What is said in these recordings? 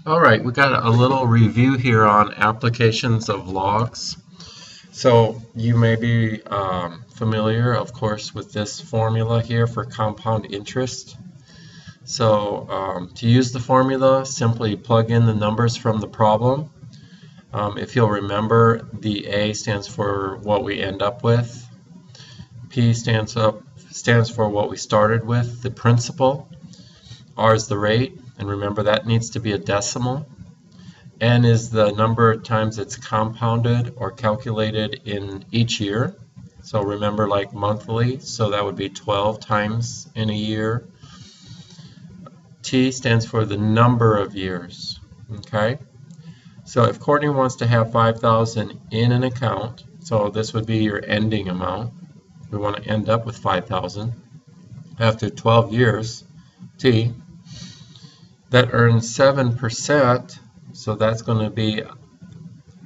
All right, we got a little review here on applications of logs. So you may be familiar, of course, with this formula here for compound interest. So to use the formula, simply plug in the numbers from the problem. If you'll remember, the A stands for what we end up with. P stands for what we started with, the principal. R is the rate, and remember that needs to be a decimal. N is the number of times it's compounded or calculated in each year. So remember, like monthly, so that would be 12 times in a year. T stands for the number of years. Okay, so if Courtney wants to have 5,000 in an account, so this would be your ending amount. We want to end up with 5,000 after 12 years. T, that earns 7%. So that's going to be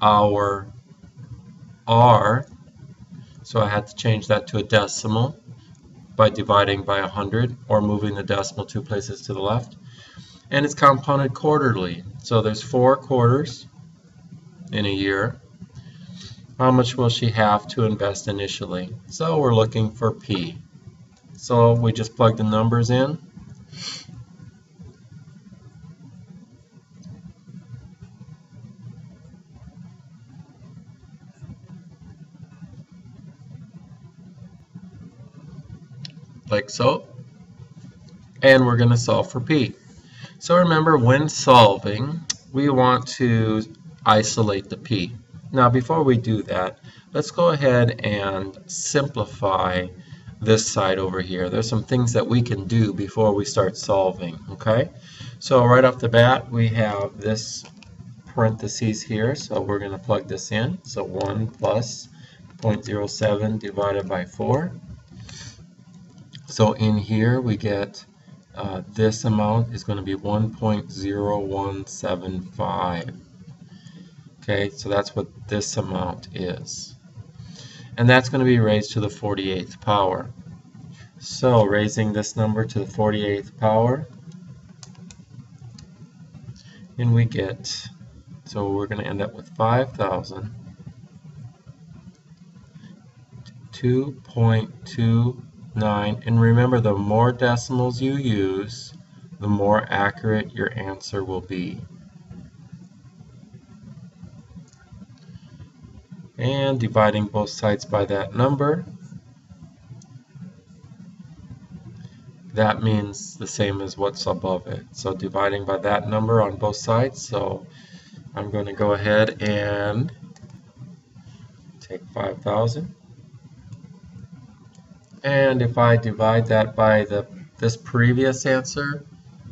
our R. So I had to change that to a decimal by dividing by 100 or moving the decimal 2 places to the left. And it's compounded quarterly. So there's 4 quarters in a year. How much will she have to invest initially? So we're looking for P. So we just plug the numbers in. Like so, and we're going to solve for P. So remember, when solving, we want to isolate the P. Now before we do that, let's go ahead and simplify this side over here. There's some things that we can do before we start solving, okay? So right off the bat, we have this parentheses here, so we're going to plug this in. So 1 plus 0.07 divided by 4. So in here we get this amount is going to be 1.0175. Okay, so that's what this amount is. And that's going to be raised to the 48th power. So raising this number to the 48th power, and we get, so we're going to end up with 5,000, 2.29. And remember, the more decimals you use, the more accurate your answer will be. And dividing both sides by that number, that means the same as what's above it. So dividing by that number on both sides, so I'm going to go ahead and take 5,000. And if I divide that by this previous answer,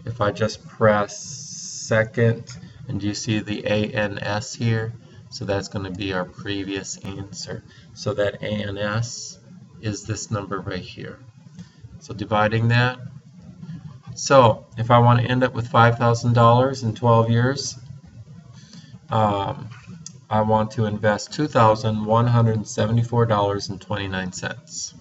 if I just press second, and you see the ANS here, so that's going to be our previous answer. So that ANS is this number right here. So dividing that. So if I want to end up with $5,000 in 12 years, I want to invest $2,174.29.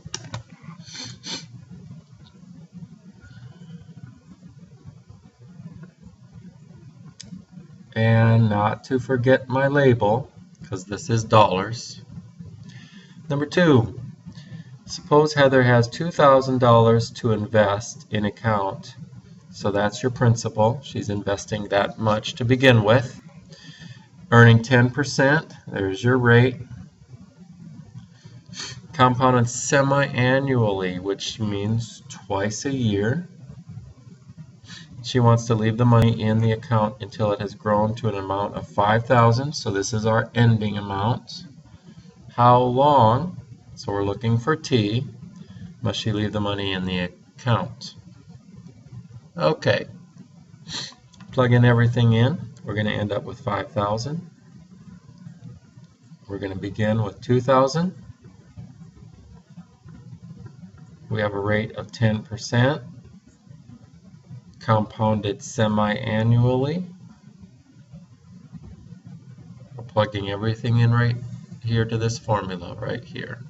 And not to forget my label, because this is dollars. Number 2, suppose Heather has $2,000 to invest in account. So that's your principal. She's investing that much to begin with. Earning 10%, there's your rate. Compounded semi-annually, which means twice a year. She wants to leave the money in the account until it has grown to an amount of 5,000. So this is our ending amount. How long? So we're looking for T. Must she leave the money in the account? Okay. Plug in everything in. We're going to end up with 5,000. We're going to begin with 2,000. We have a rate of 10%. Compounded semi-annually. We're plugging everything in right here to this formula right here.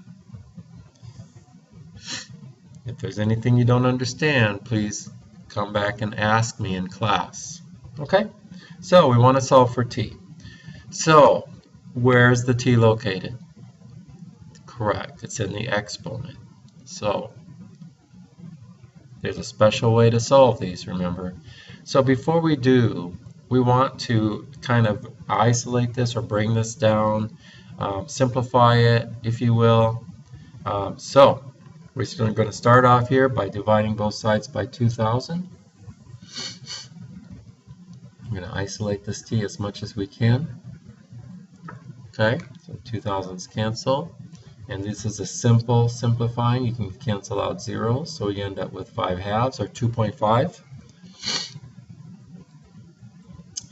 If there's anything you don't understand, please come back and ask me in class. Okay, so we want to solve for t. So where's the t located? Correct, it's in the exponent. So there's a special way to solve these, remember. So before we do, we want to kind of isolate this or bring this down, simplify it, if you will. So we're still going to start off here by dividing both sides by 2,000. I'm going to isolate this t as much as we can. Okay, so 2,000s cancel. And this is a simple simplifying. You can cancel out zeros, so you end up with 5 halves, or 2.5.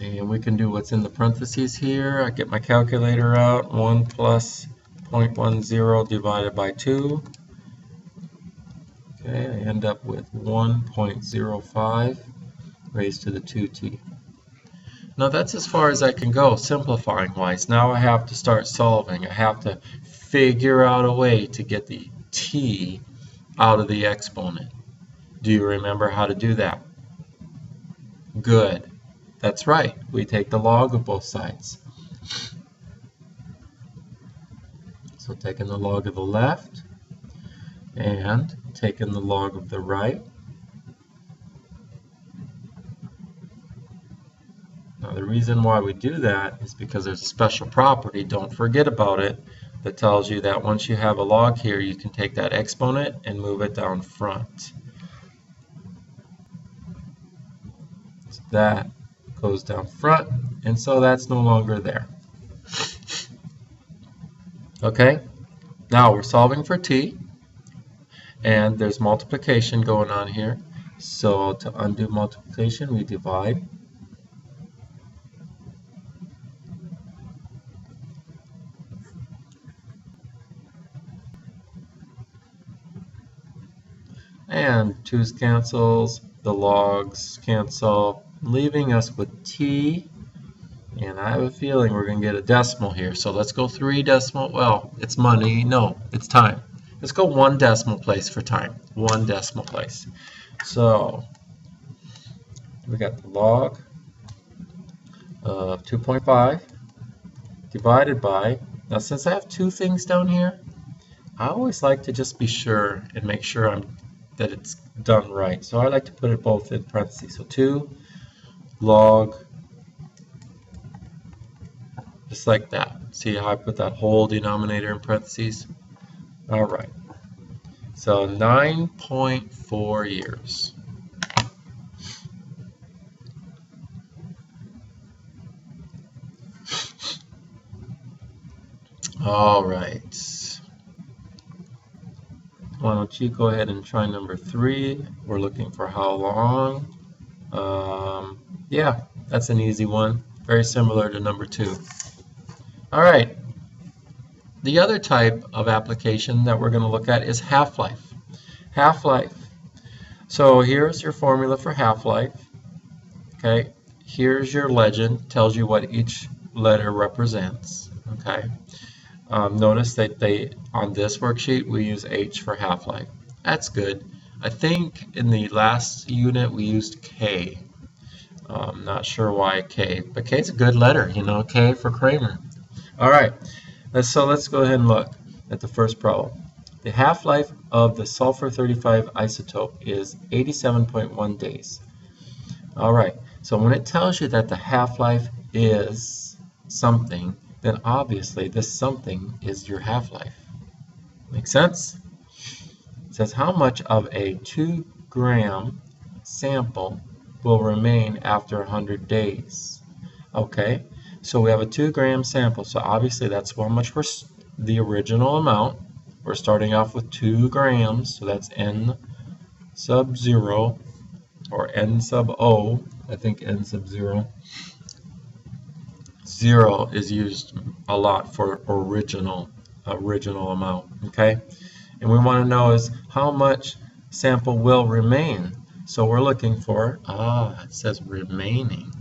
And we can do what's in the parentheses here. I get my calculator out. 1 plus 0.10 divided by 2. Okay, I end up with 1.05 raised to the 2t. Now that's as far as I can go simplifying wise. Now I have to start solving. I have to figure out a way to get the t out of the exponent. Do you remember how to do that? Good. That's right. We take the log of both sides. So taking the log of the left and taking the log of the right. Now the reason why we do that is because there's a special property, don't forget about it, that tells you that once you have a log here, you can take that exponent and move it down front. So that goes down front, and so that's no longer there. Okay, now we're solving for t, and there's multiplication going on here. So to undo multiplication, we divide. And 2's cancels, the logs cancel, leaving us with t, and I have a feeling we're going to get a decimal here. So let's go 3 decimal, well, it's money, no, it's time. Let's go 1 decimal place for time, 1 decimal place. So we got the log of 2.5 divided by, now since I have 2 things down here, I always like to just be sure and make sure that it's done right. So I like to put it both in parentheses. So 2 log, just like that. See how I put that whole denominator in parentheses? All right. So 9.4 years. All right. Why don't you go ahead and try number 3. We're looking for how long. Yeah, that's an easy one. Very similar to number 2. All right. The other type of application that we're going to look at is half-life. Half-life. So here's your formula for half-life. Okay. Here's your legend. Tells you what each letter represents. Okay. Notice that on this worksheet we use H for half-life. That's good. I think in the last unit we used K. Not sure why K, but K is a good letter, you know, K for Kramer. All right, so let's go ahead and look at the first problem. The half-life of the sulfur-35 isotope is 87.1 days. All right, so when it tells you that the half-life is something, then obviously this something is your half-life. Make sense? It says how much of a 2-gram sample will remain after 100 days. Okay, so we have a 2-gram sample, so obviously that's how much we're the original amount. We're starting off with 2 grams, so that's N sub 0 or N sub O. I think N sub 0. 0 is used a lot for original amount, okay? And we want to know is how much sample will remain. So we're looking for, it says remaining.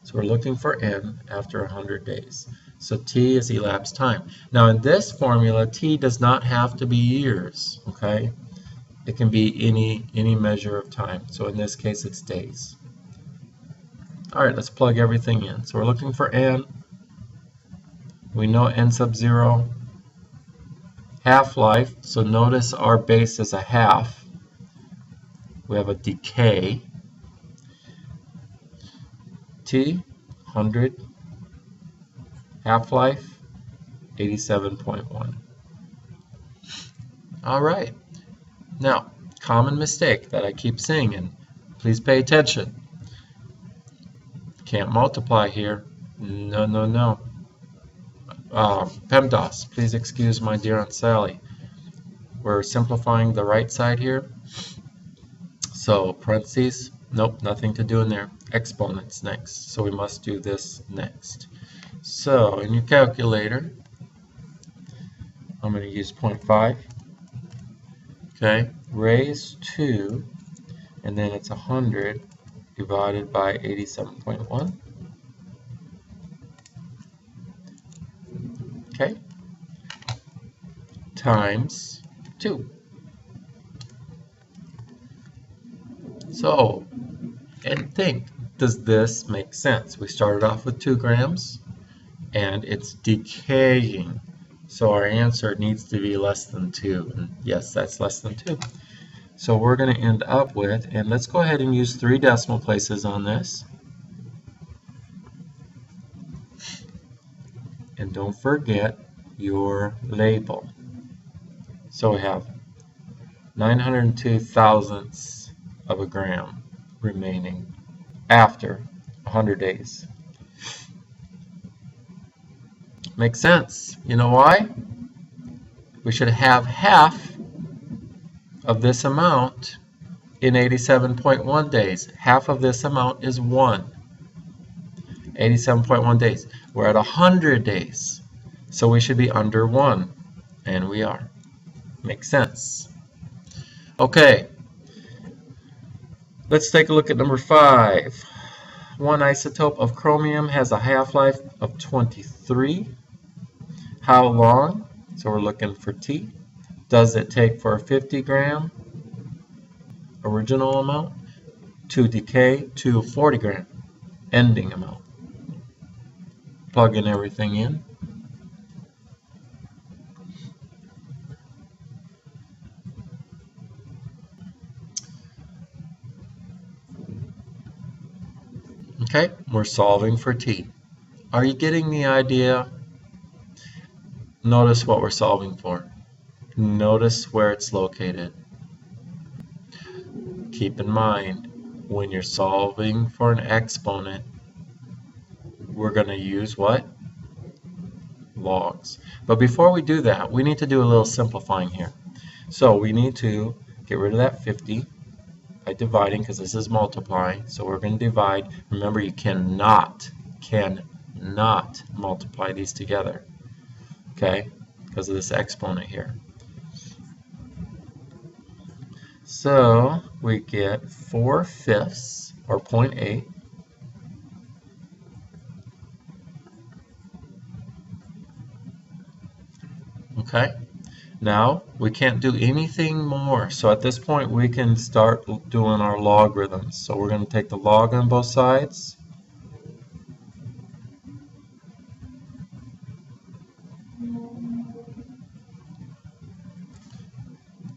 So we're looking for N after 100 days. So T is elapsed time. Now in this formula, T does not have to be years, okay? It can be any measure of time. So in this case, it's days. Alright, let's plug everything in. So we're looking for n. We know n sub 0. Half-life, so notice our base is a half. We have a decay. T, 100. Half-life, 87.1. Alright, now, common mistake that I keep seeing, and please pay attention. Can't multiply here. No, no, no. PEMDAS, please excuse my dear Aunt Sally. We're simplifying the right side here. So parentheses, nope, nothing to do in there. Exponents next, so we must do this next. So in your calculator, I'm going to use 0.5. Okay, raise 2, and then it's 100 divided by 87.1. Okay, times 2. So, and think, does this make sense? We started off with 2 grams, and it's decaying. So our answer needs to be less than 2. And yes, that's less than 2. So we're going to end up with, and let's go ahead and use 3 decimal places on this. And don't forget your label. So we have 902 thousandths of a gram remaining after 100 days. Makes sense. You know why? We should have half of this amount in 87.1 days. Half of this amount is 1. 87.1 days. We're at 100 days. So we should be under 1. And we are. Makes sense. Okay. Let's take a look at number 5. One isotope of chromium has a half-life of 23. How long? So we're looking for T. Does it take for a 50 gram original amount to decay to 40 gram ending amount? Plugging everything in. Okay, we're solving for T. Are you getting the idea? Notice what we're solving for. Notice where it's located. Keep in mind, when you're solving for an exponent, we're going to use what? Logs. But before we do that, we need to do a little simplifying here. So we need to get rid of that 50 by dividing, because this is multiplying. So we're going to divide. Remember, you cannot multiply these together. Okay? Because of this exponent here. So we get 4/5 or 0.8. Okay, now we can't do anything more. So at this point we can start doing our logarithms. So we're going to take the log on both sides.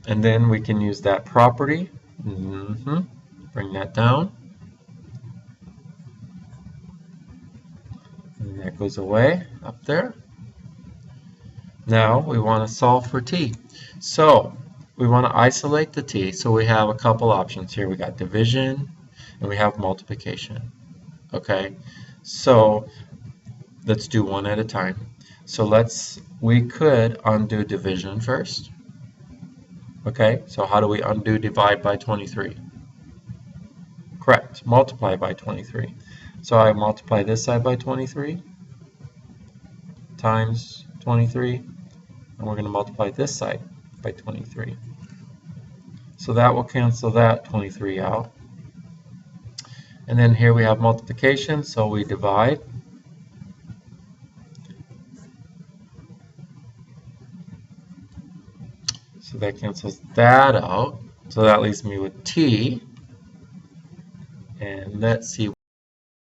And then we can use that property. Bring that down. And that goes away up there. Now we want to solve for T. So we want to isolate the T. So we have a couple options here. We got division and we have multiplication. Okay, so let's do one at a time. So we could undo division first. Okay, so how do we undo divide by 23? Correct, multiply by 23. So I multiply this side by 23 times 23, and we're going to multiply this side by 23. So that will cancel that 23 out. And then here we have multiplication, so we divide. So that cancels that out. So that leaves me with T. And let's see